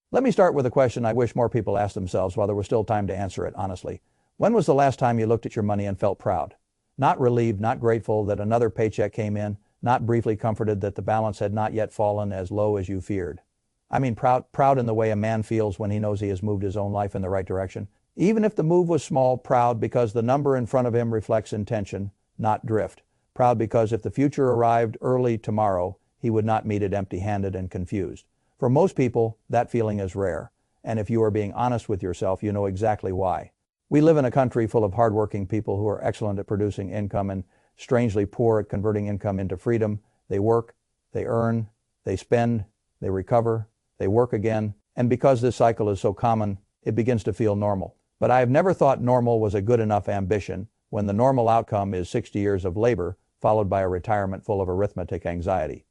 Let me start with a question I wish more people asked themselves while there was still time to answer it honestly. When was the last time you looked at your money and felt proud? Not relieved, not grateful that another paycheck came in, not briefly comforted that the balance had not yet fallen as low as you feared. I mean proud in the way a man feels when he knows he has moved his own life in the right direction. Even if the move was small, proud because the number in front of him reflects intention, not drift. Proud because if the future arrived early tomorrow, he would not meet it empty-handed and confused. For most people, that feeling is rare. And if you are being honest with yourself, you know exactly why. We live in a country full of hardworking people who are excellent at producing income and strangely poor at converting income into freedom. They work, they earn, they spend, they recover, they work again. And because this cycle is so common, it begins to feel normal. But I have never thought normal was a good enough ambition when the normal outcome is 60 years of labor followed by a retirement full of arithmetic anxiety.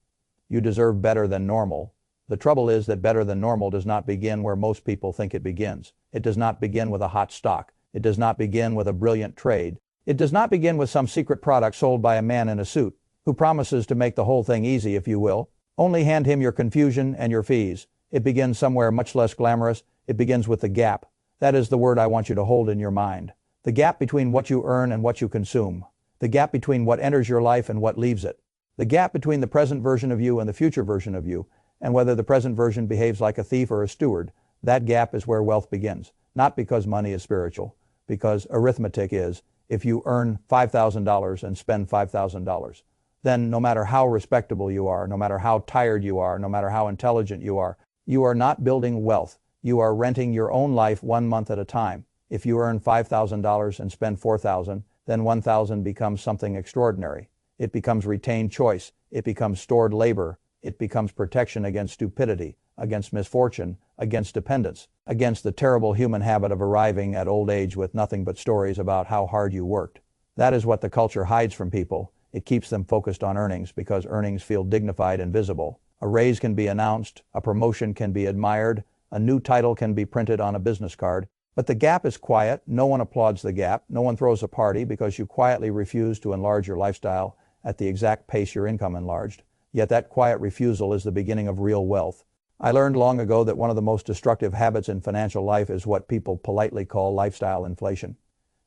You deserve better than normal. The trouble is that better than normal does not begin where most people think it begins. It does not begin with a hot stock. It does not begin with a brilliant trade. It does not begin with some secret product sold by a man in a suit who promises to make the whole thing easy, if you will. Only hand him your confusion and your fees. It begins somewhere much less glamorous. It begins with the gap. That is the word I want you to hold in your mind. The gap between what you earn and what you consume. The gap between what enters your life and what leaves it. The gap between the present version of you and the future version of you, and whether the present version behaves like a thief or a steward. That gap is where wealth begins. Not because money is spiritual, because arithmetic is. If you earn $5,000 and spend $5,000, then no matter how respectable you are, no matter how tired you are, no matter how intelligent you are not building wealth. You are renting your own life 1 month at a time. If you earn $5,000 and spend $4,000, then $1,000 becomes something extraordinary. It becomes retained choice. It becomes stored labor. It becomes protection against stupidity, against misfortune, against dependence, against the terrible human habit of arriving at old age with nothing but stories about how hard you worked. That is what the culture hides from people. It keeps them focused on earnings because earnings feel dignified and visible. A raise can be announced, a promotion can be admired, a new title can be printed on a business card. But the gap is quiet. No one applauds the gap. No one throws a party because you quietly refuse to enlarge your lifestyle at the exact pace your income enlarged. Yet that quiet refusal is the beginning of real wealth. I learned long ago that one of the most destructive habits in financial life is what people politely call lifestyle inflation.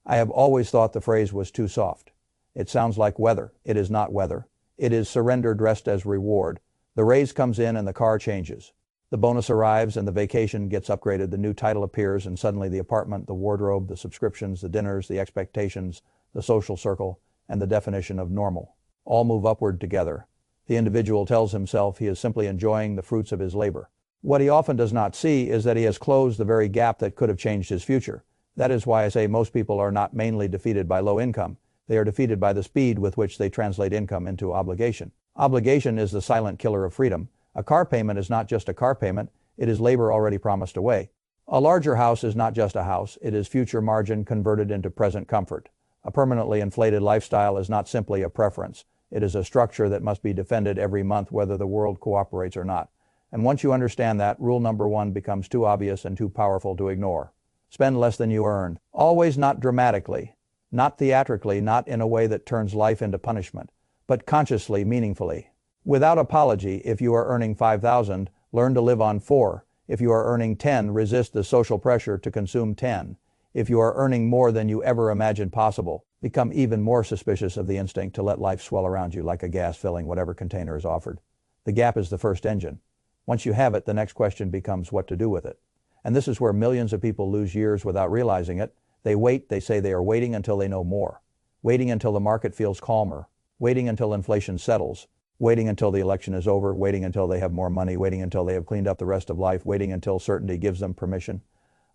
I have always thought the phrase was too soft. It sounds like weather. It is not weather. It is surrender dressed as reward. The raise comes in and the car changes. The bonus arrives and the vacation gets upgraded. The new title appears and suddenly the apartment, the wardrobe, the subscriptions, the dinners, the expectations, the social circle, and the definition of normal all move upward together. The individual tells himself he is simply enjoying the fruits of his labor. What he often does not see is that he has closed the very gap that could have changed his future. That is why I say most people are not mainly defeated by low income. They are defeated by the speed with which they translate income into obligation. Obligation is the silent killer of freedom. A car payment is not just a car payment, it is labor already promised away. A larger house is not just a house, it is future margin converted into present comfort. A permanently inflated lifestyle is not simply a preference. It is a structure that must be defended every month whether the world cooperates or not. And once you understand that, rule number 1 becomes too obvious and too powerful to ignore. Spend less than you earn. Always not dramatically, not theatrically, not in a way that turns life into punishment, but consciously, meaningfully. Without apology, if you are earning $5,000, learn to live on 4. If you are earning 10, resist the social pressure to consume 10. If you are earning more than you ever imagined possible, become even more suspicious of the instinct to let life swell around you like a gas filling whatever container is offered. The gap is the first engine. Once you have it, the next question becomes what to do with it. And this is where millions of people lose years without realizing it. They wait, they say they are waiting until they know more. Waiting until the market feels calmer. Waiting until inflation settles. Waiting until the election is over. Waiting until they have more money. Waiting until they have cleaned up the rest of life. Waiting until certainty gives them permission.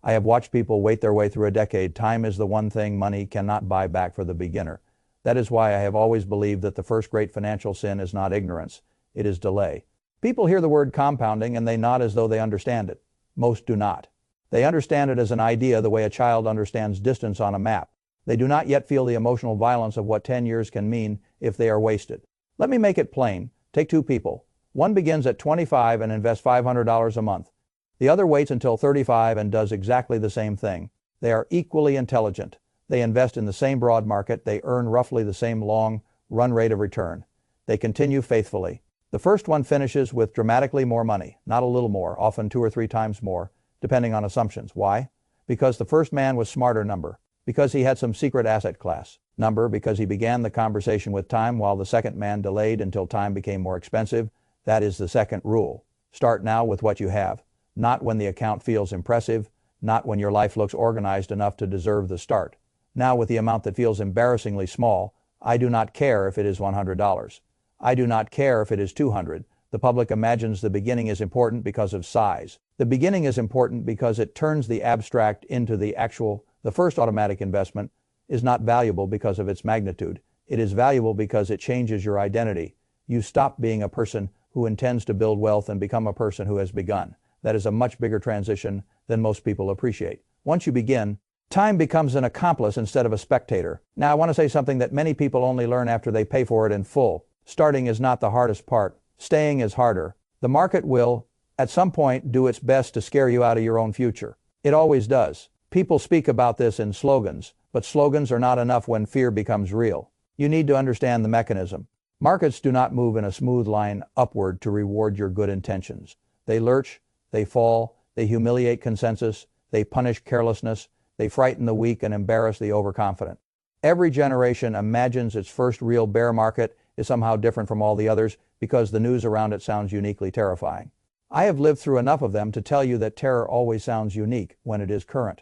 I have watched people wait their way through a decade. Time is the one thing money cannot buy back for the beginner. That is why I have always believed that the first great financial sin is not ignorance. It is delay. People hear the word compounding and they nod as though they understand it. Most do not. They understand it as an idea the way a child understands distance on a map. They do not yet feel the emotional violence of what 10 years can mean if they are wasted. Let me make it plain. Take 2 people. One begins at 25 and invests $500 a month. The other waits until 35 and does exactly the same thing. They are equally intelligent. They invest in the same broad market. They earn roughly the same long run rate of return. They continue faithfully. The first one finishes with dramatically more money, not a little more, often 2 or 3 times more, depending on assumptions. Why? Because the first man was smarter, number. Because he had some secret asset class, number. Because he began the conversation with time while the second man delayed until time became more expensive. That is the second rule. Start now with what you have, not when the account feels impressive, not when your life looks organized enough to deserve the start. Now with the amount that feels embarrassingly small. I do not care if it is $100. I do not care if it is $200. The public imagines the beginning is important because of size. The beginning is important because it turns the abstract into the actual. The first automatic investment is not valuable because of its magnitude. It is valuable because it changes your identity. You stop being a person who intends to build wealth and become a person who has begun. That is a much bigger transition than most people appreciate. Once you begin, time becomes an accomplice instead of a spectator. Now, I want to say something that many people only learn after they pay for it in full. Starting is not the hardest part. Staying is harder. The market will, at some point, do its best to scare you out of your own future. It always does. People speak about this in slogans, but slogans are not enough when fear becomes real. You need to understand the mechanism. Markets do not move in a smooth line upward to reward your good intentions. They lurch, they fall, they humiliate consensus, they punish carelessness, they frighten the weak and embarrass the overconfident. Every generation imagines its first real bear market is somehow different from all the others because the news around it sounds uniquely terrifying. I have lived through enough of them to tell you that terror always sounds unique when it is current.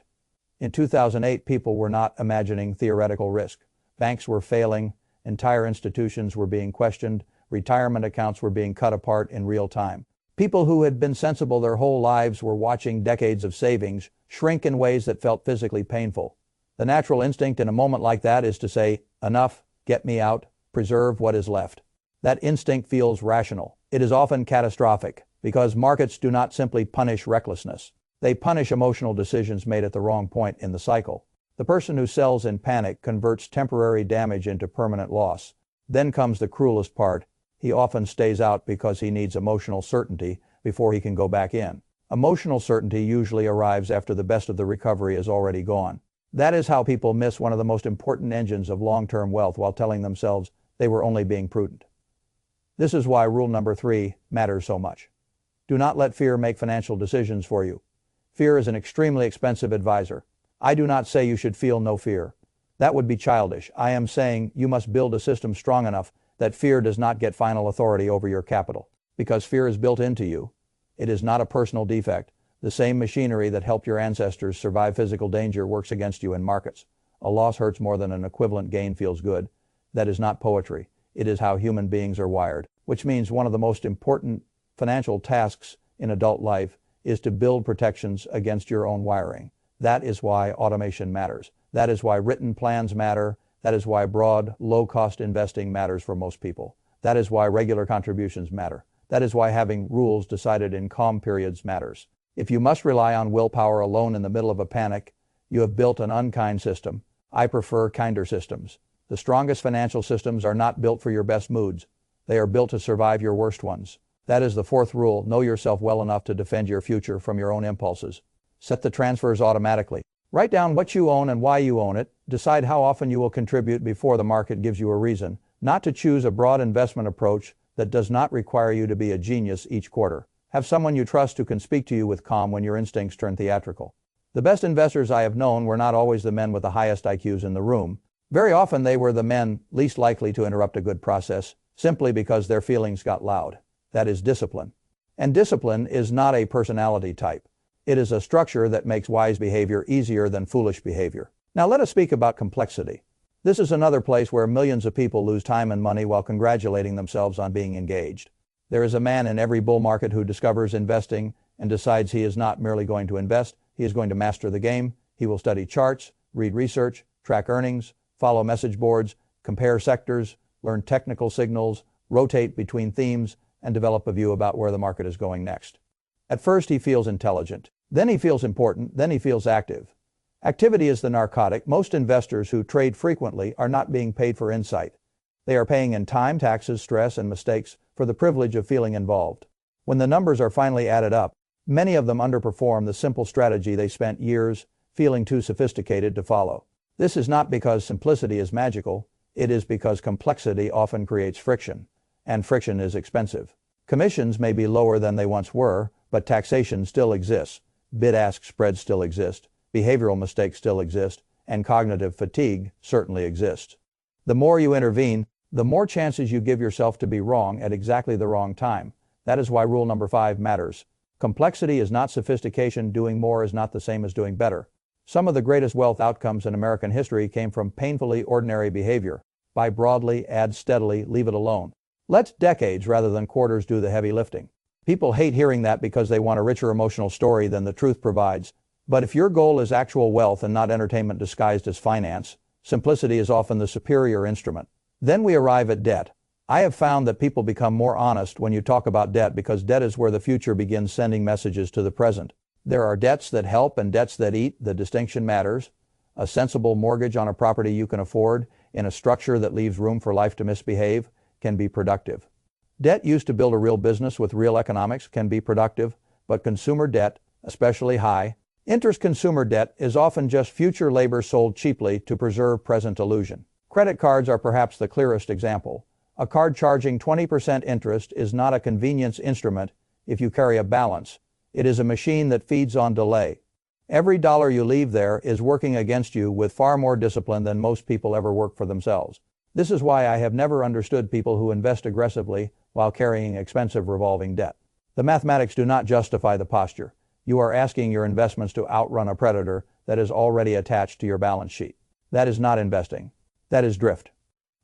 In 2008, people were not imagining theoretical risk. Banks were failing, entire institutions were being questioned, retirement accounts were being cut apart in real time. People who had been sensible their whole lives were watching decades of savings shrink in ways that felt physically painful. The natural instinct in a moment like that is to say, enough, get me out, preserve what is left. That instinct feels rational. It is often catastrophic because markets do not simply punish recklessness. They punish emotional decisions made at the wrong point in the cycle. The person who sells in panic converts temporary damage into permanent loss. Then comes the cruelest part. He often stays out because he needs emotional certainty before he can go back in. Emotional certainty usually arrives after the best of the recovery is already gone. That is how people miss one of the most important engines of long-term wealth while telling themselves they were only being prudent. This is why rule number 3 matters so much. Do not let fear make financial decisions for you. Fear is an extremely expensive advisor. I do not say you should feel no fear. That would be childish. I am saying you must build a system strong enough that fear does not get final authority over your capital. Because fear is built into you. It is not a personal defect. The same machinery that helped your ancestors survive physical danger works against you in markets. A loss hurts more than an equivalent gain feels good. That is not poetry. It is how human beings are wired. Which means one of the most important financial tasks in adult life is to build protections against your own wiring. That is why automation matters. That is why written plans matter. That is why broad, low-cost investing matters for most people. That is why regular contributions matter. That is why having rules decided in calm periods matters. If you must rely on willpower alone in the middle of a panic, you have built an unkind system. I prefer kinder systems. The strongest financial systems are not built for your best moods. They are built to survive your worst ones. That is the 4th rule. Know yourself well enough to defend your future from your own impulses. Set the transfers automatically. Write down what you own and why you own it. Decide how often you will contribute before the market gives you a reason. Not to choose a broad investment approach that does not require you to be a genius each quarter. Have someone you trust who can speak to you with calm when your instincts turn theatrical. The best investors I have known were not always the men with the highest IQs in the room. Very often they were the men least likely to interrupt a good process, simply because their feelings got loud. That is discipline. And discipline is not a personality type. It is a structure that makes wise behavior easier than foolish behavior. Now let us speak about complexity. This is another place where millions of people lose time and money while congratulating themselves on being engaged. There is a man in every bull market who discovers investing and decides he is not merely going to invest, he is going to master the game. He will study charts, read research, track earnings, follow message boards, compare sectors, learn technical signals, rotate between themes, and develop a view about where the market is going next. At first he feels intelligent, then he feels important, then he feels active. Activity is the narcotic. Most investors who trade frequently are not being paid for insight. They are paying in time, taxes, stress, and mistakes for the privilege of feeling involved. When the numbers are finally added up, many of them underperform the simple strategy they spent years feeling too sophisticated to follow. This is not because simplicity is magical. It is because complexity often creates friction. and friction is expensive. Commissions may be lower than they once were, but taxation still exists, bid-ask spreads still exist, behavioral mistakes still exist, and cognitive fatigue certainly exists. The more you intervene, the more chances you give yourself to be wrong at exactly the wrong time. That is why rule number 5 matters. Complexity is not sophistication. Doing more is not the same as doing better. Some of the greatest wealth outcomes in American history came from painfully ordinary behavior. Buy broadly, add steadily, leave it alone. Let decades rather than quarters do the heavy lifting. People hate hearing that because they want a richer emotional story than the truth provides. But if your goal is actual wealth and not entertainment disguised as finance, simplicity is often the superior instrument. Then we arrive at debt. I have found that people become more honest when you talk about debt because debt is where the future begins sending messages to the present. There are debts that help and debts that eat. The distinction matters. A sensible mortgage on a property you can afford in a structure that leaves room for life to misbehave can be productive. Debt used to build a real business with real economics can be productive, but consumer debt, especially high interest consumer debt, is often just future labor sold cheaply to preserve present illusion. Credit cards are perhaps the clearest example. A card charging 20% interest is not a convenience instrument if you carry a balance. It is a machine that feeds on delay. Every dollar you leave there is working against you with far more discipline than most people ever work for themselves. This is why I have never understood people who invest aggressively while carrying expensive revolving debt. The mathematics do not justify the posture. You are asking your investments to outrun a predator that is already attached to your balance sheet. That is not investing. That is drift.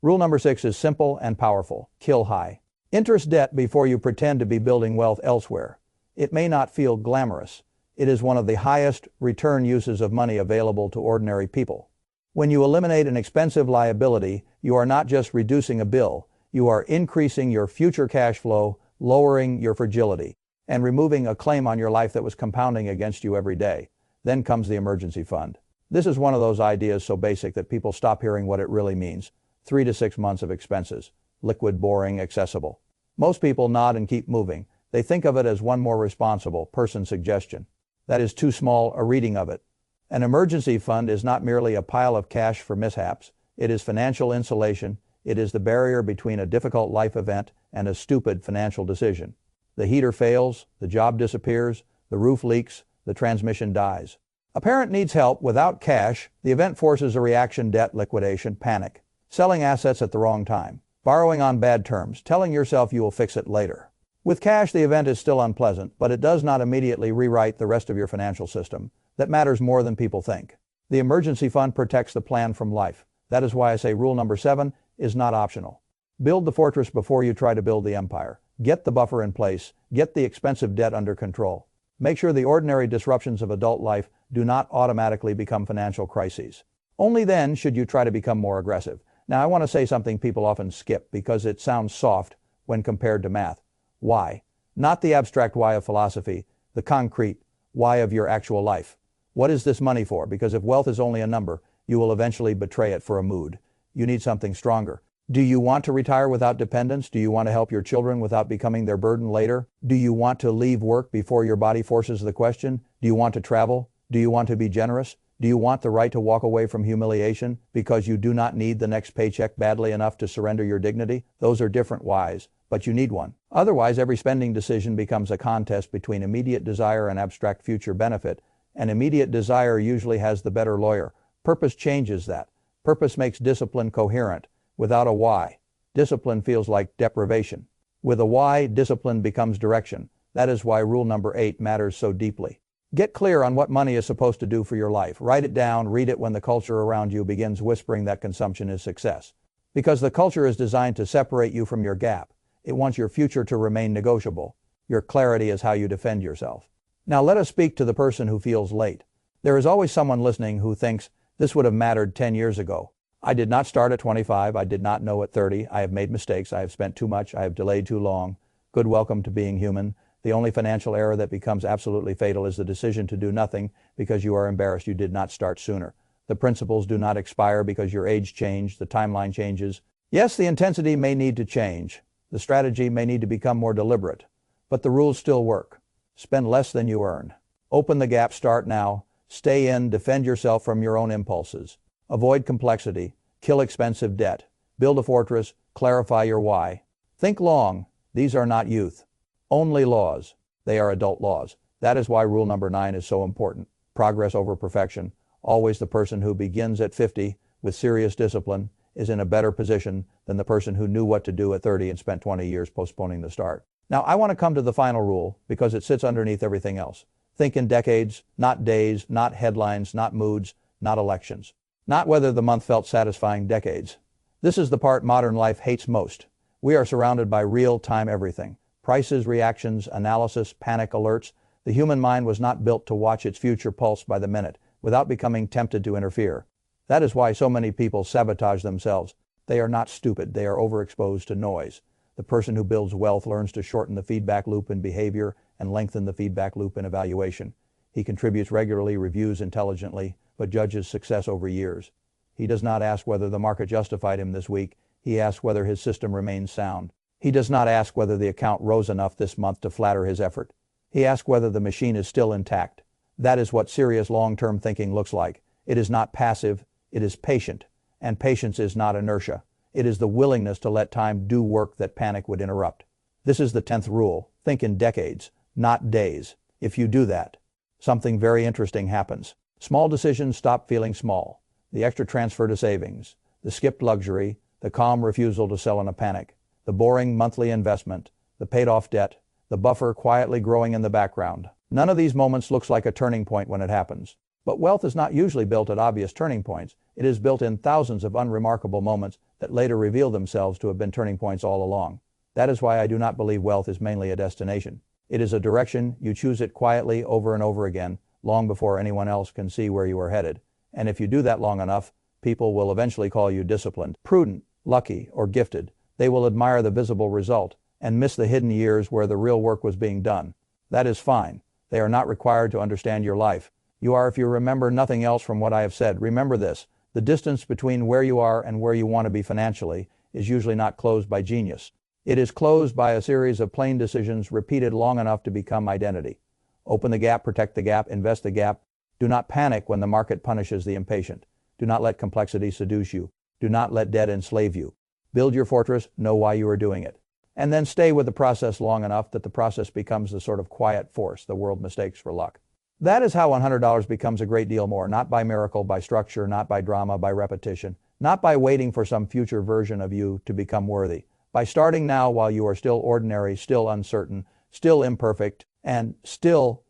Rule number 6 is simple and powerful. Kill high. Interest debt before you pretend to be building wealth elsewhere. It may not feel glamorous. It is one of the highest return uses of money available to ordinary people. When you eliminate an expensive liability, you are not just reducing a bill, you are increasing your future cash flow, lowering your fragility, and removing a claim on your life that was compounding against you every day. Then comes the emergency fund. This is one of those ideas so basic that people stop hearing what it really means. 3 to 6 months of expenses. Liquid, boring, accessible. Most people nod and keep moving. They think of it as one more responsible person suggestion. That is too small a reading of it. An emergency fund is not merely a pile of cash for mishaps. It is financial insulation. It is the barrier between a difficult life event and a stupid financial decision. The heater fails, the job disappears, the roof leaks, the transmission dies. A parent needs help without cash. The event forces a reaction: debt, liquidation, panic. Selling assets at the wrong time. Borrowing on bad terms, telling yourself you will fix it later. With cash, the event is still unpleasant, but it does not immediately rewrite the rest of your financial system. That matters more than people think. The emergency fund protects the plan from life. That is why I say rule number 7 is not optional. Build the fortress before you try to build the empire. Get the buffer in place. Get the expensive debt under control. Make sure the ordinary disruptions of adult life do not automatically become financial crises. Only then should you try to become more aggressive. Now, I want to say something people often skip because it sounds soft when compared to math. Why? Not the abstract why of philosophy, the concrete why of your actual life. What is this money for? Because if wealth is only a number, you will eventually betray it for a mood. You need something stronger. Do you want to retire without dependence? Do you want to help your children without becoming their burden later? Do you want to leave work before your body forces the question? Do you want to travel? Do you want to be generous? Do you want the right to walk away from humiliation because you do not need the next paycheck badly enough to surrender your dignity? Those are different whys, but you need one. Otherwise, every spending decision becomes a contest between immediate desire and abstract future benefit, and immediate desire usually has the better lawyer. Purpose changes that. Purpose makes discipline coherent. Without a why, discipline feels like deprivation. With a why, discipline becomes direction. That is why rule number 8 matters so deeply. Get clear on what money is supposed to do for your life. Write it down, read it when the culture around you begins whispering that consumption is success. Because the culture is designed to separate you from your gap. It wants your future to remain negotiable. Your clarity is how you defend yourself. Now let us speak to the person who feels late. There is always someone listening who thinks, this would have mattered 10 years ago. I did not start at 25. I did not know at 30. I have made mistakes. I have spent too much. I have delayed too long. Good welcome to being human. The only financial error that becomes absolutely fatal is the decision to do nothing because you are embarrassed you did not start sooner. The principles do not expire because your age changed, the timeline changes. Yes, the intensity may need to change. The strategy may need to become more deliberate. But the rules still work. Spend less than you earn. Open the gap, start now. Stay in, defend yourself from your own impulses. Avoid complexity. Kill expensive debt. Build a fortress. Clarify your why. Think long. These are not youth only laws. They are adult laws. That is why rule number 9 is so important. Progress over perfection. Always the person who begins at 50 with serious discipline is in a better position than the person who knew what to do at 30 and spent 20 years postponing the start. Now, I want to come to the final rule because it sits underneath everything else. Think in decades, not days, not headlines, not moods, not elections. Not whether the month felt satisfying, decades. This is the part modern life hates most. We are surrounded by real-time everything. Prices, reactions, analysis, panic alerts. The human mind was not built to watch its future pulse by the minute without becoming tempted to interfere. That is why so many people sabotage themselves. They are not stupid. They are overexposed to noise. The person who builds wealth learns to shorten the feedback loop in behavior and lengthen the feedback loop in evaluation. He contributes regularly, reviews intelligently, but judges success over years. He does not ask whether the market justified him this week. He asks whether his system remains sound. He does not ask whether the account rose enough this month to flatter his effort. He asks whether the machine is still intact. That is what serious long-term thinking looks like. It is not passive, it is patient. And patience is not inertia. It is the willingness to let time do work that panic would interrupt. This is the 10th rule. Think in decades, not days. If you do that, something very interesting happens. Small decisions stop feeling small. The extra transfer to savings, the skipped luxury, the calm refusal to sell in a panic, the boring monthly investment, the paid-off debt, the buffer quietly growing in the background. None of these moments looks like a turning point when it happens. But wealth is not usually built at obvious turning points. It is built in thousands of unremarkable moments that later reveal themselves to have been turning points all along. That is why I do not believe wealth is mainly a destination. It is a direction. You choose it quietly over and over again, long before anyone else can see where you are headed. And if you do that long enough, people will eventually call you disciplined, prudent, lucky, or gifted. They will admire the visible result and miss the hidden years where the real work was being done. That is fine. They are not required to understand your life. You are, if you remember nothing else from what I have said. Remember this: the distance between where you are and where you want to be financially is usually not closed by genius. It is closed by a series of plain decisions repeated long enough to become identity. Open the gap, protect the gap, invest the gap. Do not panic when the market punishes the impatient. Do not let complexity seduce you. Do not let debt enslave you. Build your fortress, know why you are doing it. And then stay with the process long enough that the process becomes the sort of quiet force the world mistakes for luck. That is how $100 becomes a great deal more, not by miracle, by structure, not by drama, by repetition, not by waiting for some future version of you to become worthy, by starting now while you are still ordinary, still uncertain, still imperfect, and still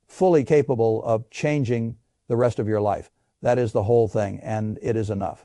fully capable of changing the rest of your life. That is the whole thing, and it is enough.